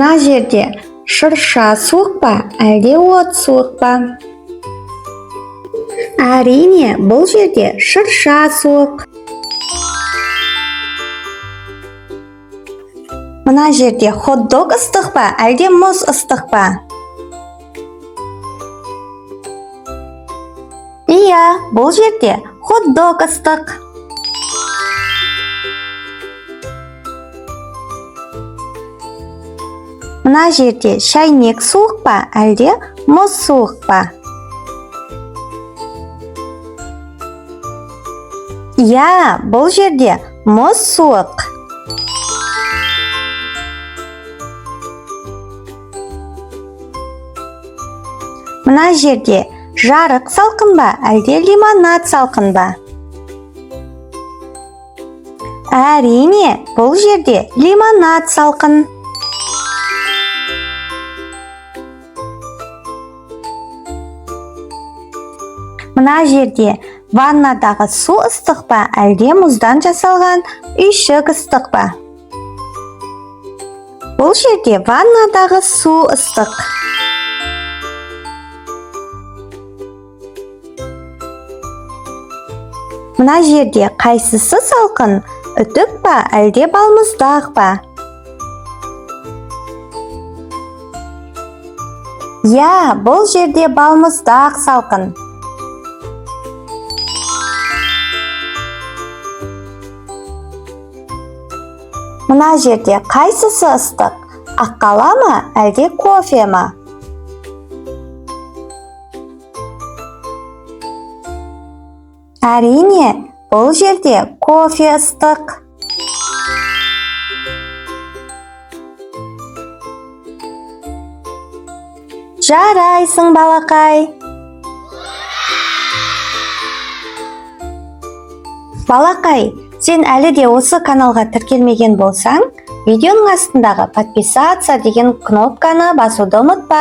Мына жерде шырша суық па, әлде от суық па? Әрине, бұл жерде шырша суық. Мына жерде хот-дог ыстық па, әлде мұз ыстық па? Иә, бұл жерде хот-дог ыстық. Мына жерде шәйнек суық па, әлде мұз суық па? Иә, бұл жерде мұз суық. Мына жерде жарық салқын ба, әлде лимонад салқын ба? Әрине, бұл жерде лимонад салқын. Мына жерде ваннадағы су ыстық па, әлде мұздан жасалған үйшік ыстық па? Бұл жерде ваннадағы су ыстық. Мына жерде қайсысы салқын, үтік па, әлде балмұздақ па? Иә, бұл жерде балмұздақ салқын. Мына жерде қайсысы ыстық, аққала ма, әлде кофе ма? Әрине, бұл жерде кофе ыстық. Жарайсың, балақай. Балақай, сен әлі де осы каналға тіркелмеген болсаң, видеоның астындағы подписаться деген кнопканы басуды ұмытпа.